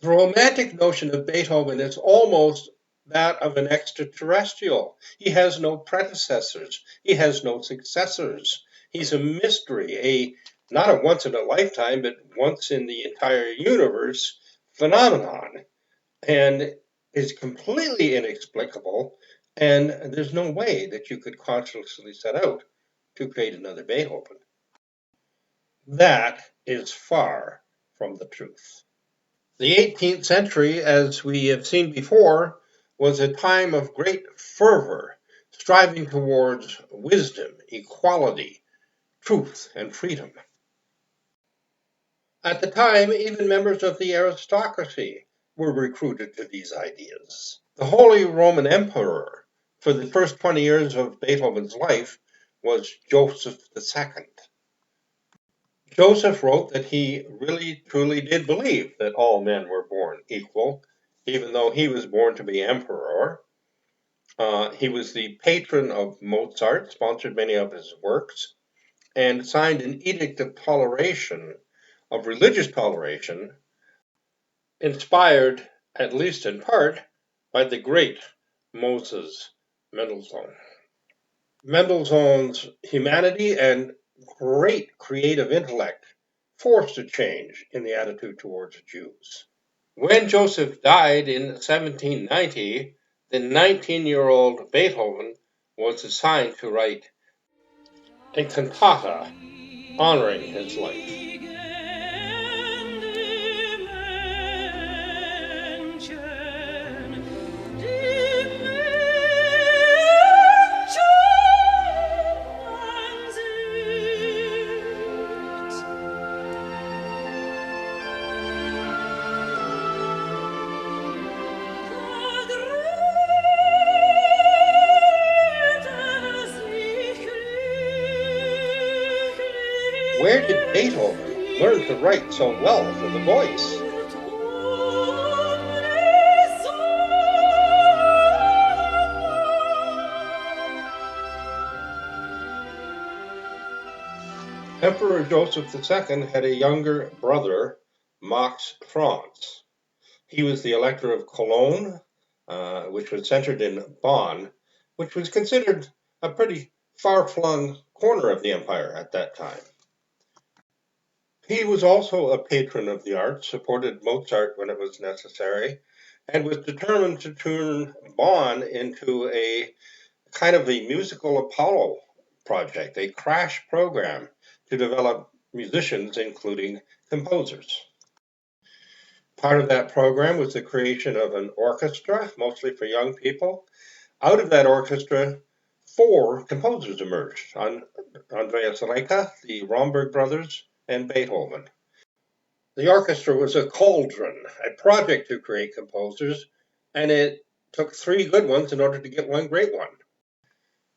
The romantic notion of Beethoven is almost that of an extraterrestrial. He has no predecessors, he has no successors. He's a mystery, not a once in a lifetime, but once in the entire universe phenomenon, and is completely inexplicable. And there's no way that you could consciously set out to create another Beethoven. That is far from the truth. The 18th century, as we have seen before, was a time of great fervor, striving towards wisdom, equality, truth, and freedom. At the time, even members of the aristocracy were recruited to these ideas. The Holy Roman Emperor, for the first 20 years of Beethoven's life, was Joseph II. Joseph wrote that he really truly did believe that all men were born equal, even though he was born to be emperor. He was the patron of Mozart, sponsored many of his works, and signed an edict of toleration, of religious toleration, inspired, at least in part, by the great Moses Mendelssohn. Mendelssohn's humanity and great creative intellect forced a change in the attitude towards Jews. When Joseph died in 1790, the 19-year-old Beethoven was assigned to write a cantata honoring his life. Where did Beethoven learn to write so well for the voice? Emperor Joseph II had a younger brother, Max Franz. He was the Elector of Cologne, which was centered in Bonn, which was considered a pretty far-flung corner of the empire at that time. He was also a patron of the arts, supported Mozart when it was necessary, and was determined to turn Bonn into a kind of a musical Apollo project, a crash program to develop musicians, including composers. Part of that program was the creation of an orchestra, mostly for young people. Out of that orchestra, 4 composers emerged: Andreas Recha, the Romberg brothers, and Beethoven. The orchestra was a cauldron, a project to create composers, and it took 3 good ones in order to get one great one.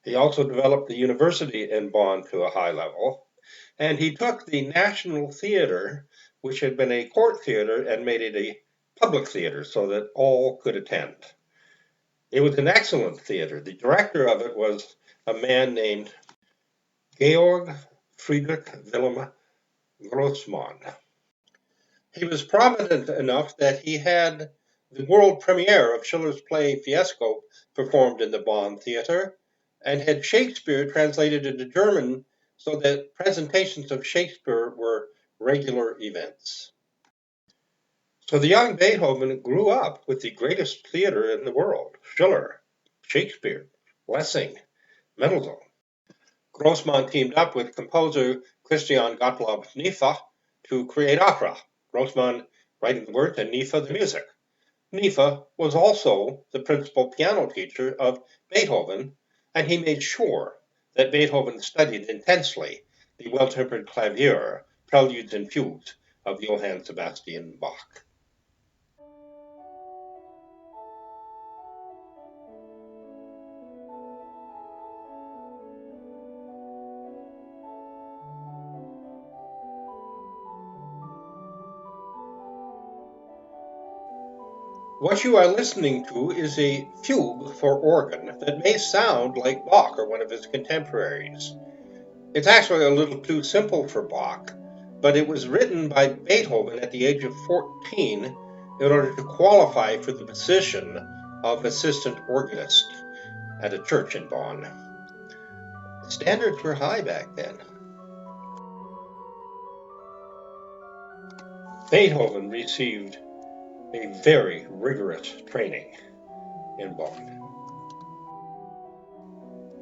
He also developed the university in Bonn to a high level, and he took the National Theater, which had been a court theater, and made it a public theater so that all could attend. It was an excellent theater. The director of it was a man named Georg Friedrich Wilhelm Grossmann. He was prominent enough that he had the world premiere of Schiller's play Fiesco performed in the Bonn Theater, and had Shakespeare translated into German so that presentations of Shakespeare were regular events. So the young Beethoven grew up with the greatest theater in the world: Schiller, Shakespeare, Lessing, Mendelssohn. Grossmann teamed up with composer Christian Gottlob Neefe to create opera, Grossmann writing the words and Neefe the music. Neefe was also the principal piano teacher of Beethoven, and he made sure that Beethoven studied intensely the well-tempered clavier, preludes and fugues of Johann Sebastian Bach. What you are listening to is a fugue for organ that may sound like Bach or one of his contemporaries. It's actually a little too simple for Bach, but it was written by Beethoven at the age of 14 in order to qualify for the position of assistant organist at a church in Bonn. The standards were high back then. Beethoven received a very rigorous training in Bonn.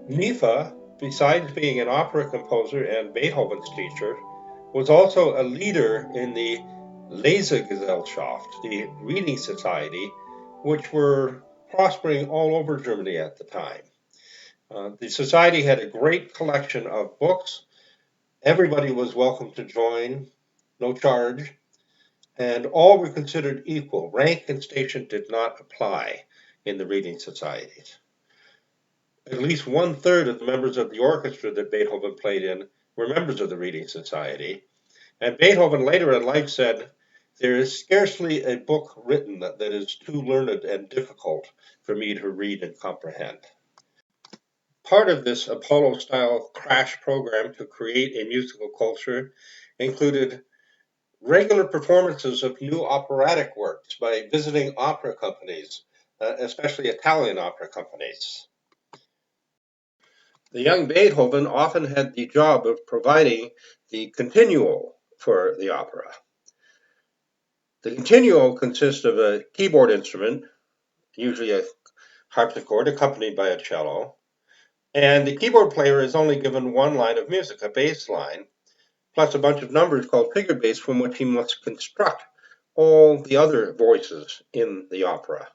Neefe, besides being an opera composer and Beethoven's teacher, was also a leader in the Lesegesellschaft, the reading society, which were prospering all over Germany at the time. The society had a great collection of books. Everybody was welcome to join, no charge, and all were considered equal. Rank and station did not apply in the reading societies. At least one-third of the members of the orchestra that Beethoven played in were members of the reading society. And Beethoven later in life said, "There is scarcely a book written that is too learned and difficult for me to read and comprehend." Part of this Apollo-style crash program to create a musical culture included regular performances of new operatic works by visiting opera companies, especially Italian opera companies. The young Beethoven often had the job of providing the continuo for the opera. The continuo consists of a keyboard instrument, usually a harpsichord accompanied by a cello, and the keyboard player is only given one line of music, a bass line, plus a bunch of numbers called figure bass from which he must construct all the other voices in the opera.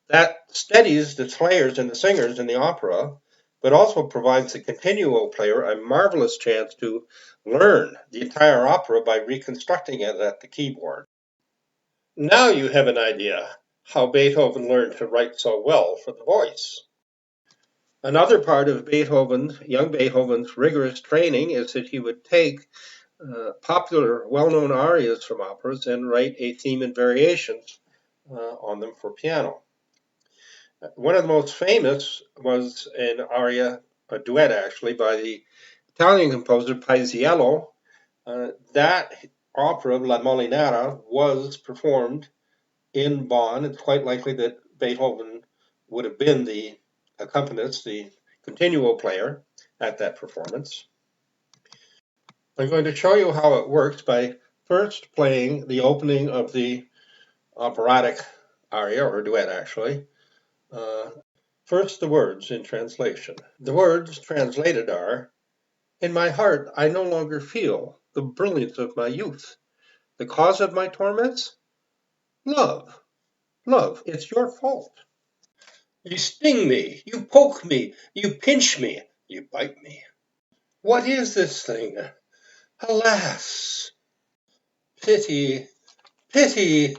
That steadies the players and the singers in the opera, but also provides the continuo player a marvelous chance to learn the entire opera by reconstructing it at the keyboard. Now you have an idea how Beethoven learned to write so well for the voice. Another part of young Beethoven's rigorous training is that he would take popular, well-known arias from operas and write a theme and variations on them for piano. One of the most famous was an aria, a duet actually, by the Italian composer Paisiello. That opera, La Molinera, was performed in Bonn. It's quite likely that Beethoven would have been the accompanist, the continuo player at that performance. I'm going to show you how it works by first playing the opening of the operatic aria, or duet actually. First, the words in translation. The words translated are, "In my heart I no longer feel the brilliance of my youth. The cause of my torments? Love. Love, it's your fault. You sting me, you poke me, you pinch me, you bite me. What is this thing? Alas! Pity, pity,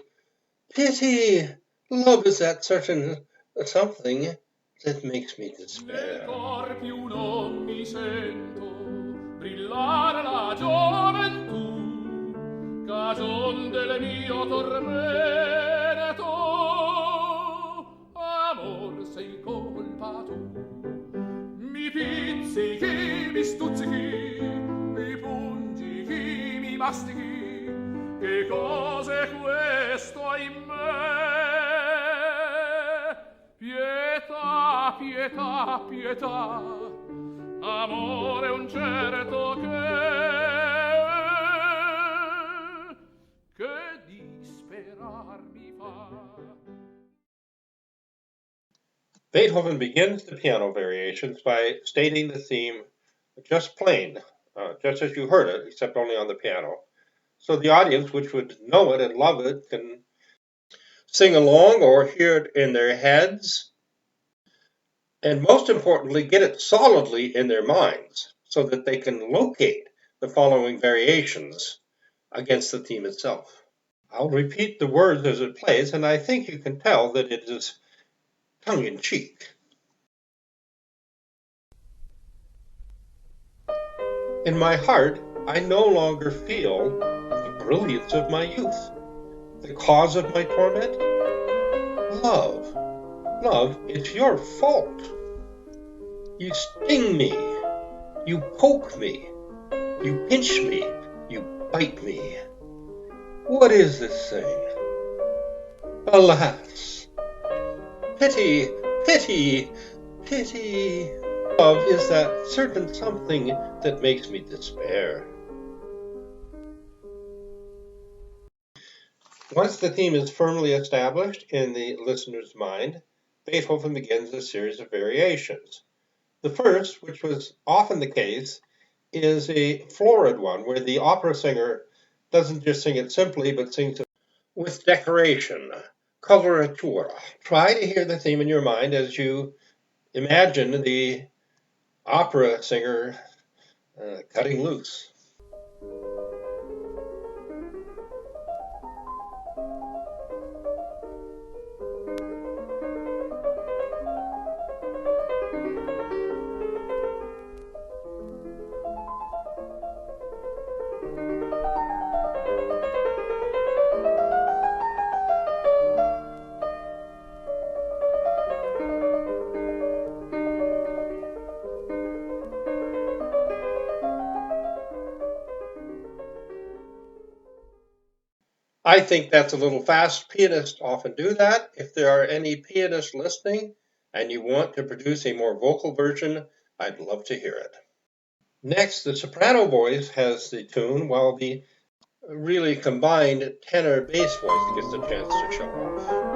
pity. Love is that certain something that makes me despair." Nel cor più non mi sento brillare la gioventù, cagion del mio tormento. Amor, sei colpa tu. Mi pizzichi, mi stuzzichi, mi pungichi, mi mastichi. Che cos'è questo in me? Pietà, pietà, pietà, amore un certo che disperar mi fa. Beethoven begins the piano variations by stating the theme just plain, just as you heard it, except only on the piano. So the audience, which would know it and love it, can sing along or hear it in their heads, and most importantly, get it solidly in their minds so that they can locate the following variations against the theme itself. I'll repeat the words as it plays, and I think you can tell that it is tongue-in-cheek. In my heart, I no longer feel the brilliance of my youth. The cause of my torment? Love. Love, it's your fault. You sting me. You poke me. You pinch me. You bite me. What is this thing? Alas, pity, pity, pity. Love is that certain something that makes me despair. Once the theme is firmly established in the listener's mind, Beethoven begins a series of variations. The first, which was often the case, is a florid one where the opera singer doesn't just sing it simply, but sings it with decoration, coloratura. Try to hear the theme in your mind as you imagine the opera singer cutting loose. I think that's a little fast. Pianists often do that. If there are any pianists listening and you want to produce a more vocal version, I'd love to hear it. Next, the soprano voice has the tune, while the really combined tenor bass voice gets a chance to show off.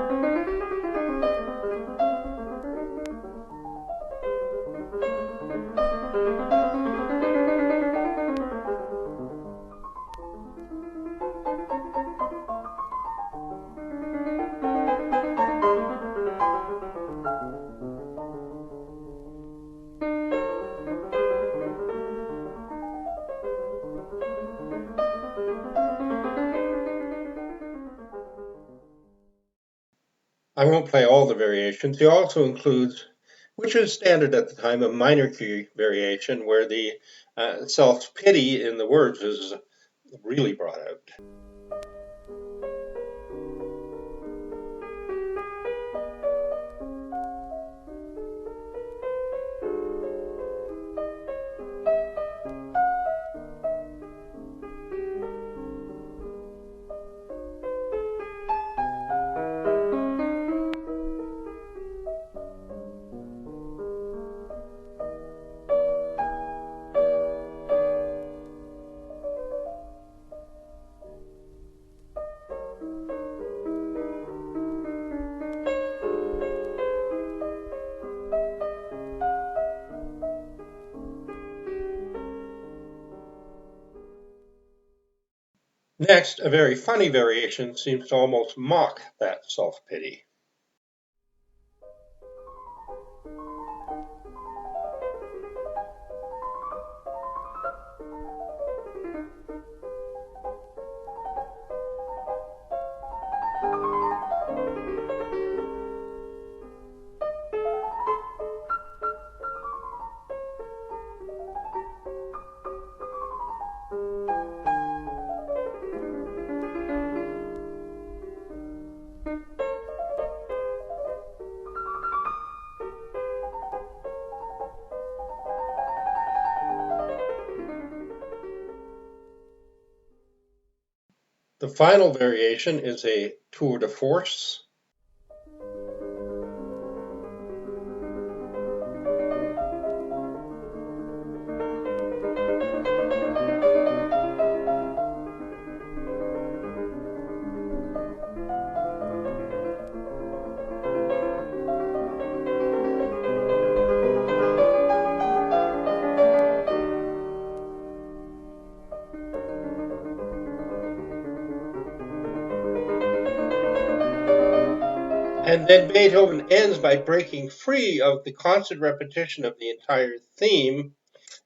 I won't play all the variations. He also includes, which was standard at the time, a minor key variation where the self pity in the words is really brought out. Next, a very funny variation seems to almost mock that self pity. The final variation is a tour de force. And then Beethoven ends by breaking free of the constant repetition of the entire theme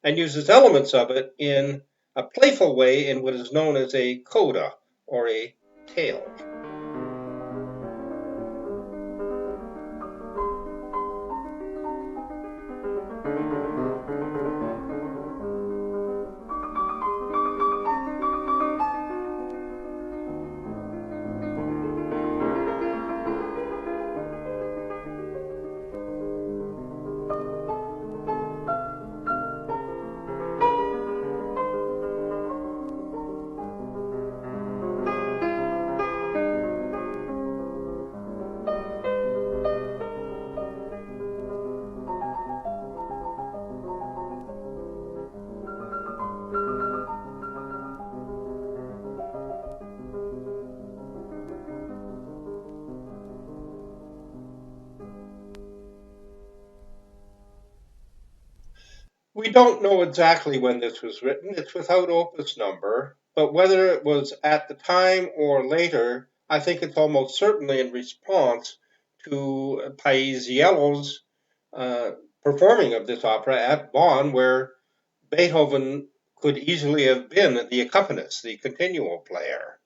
and uses elements of it in a playful way in what is known as a coda, or a tail. We don't know exactly when this was written, it's without opus number, but whether it was at the time or later, I think it's almost certainly in response to Paisiello's uh, performing of this opera at Bonn, where Beethoven could easily have been the accompanist, the continuo player.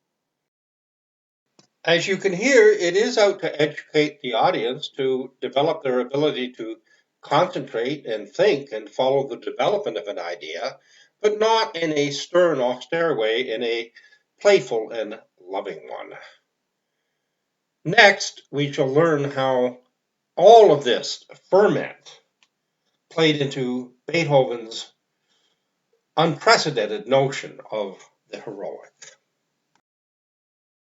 As you can hear, it is out to educate the audience to develop their ability to concentrate and think and follow the development of an idea, but not in a stern, austere way, in a playful and loving one. Next, we shall learn how all of this ferment played into Beethoven's unprecedented notion of the heroic.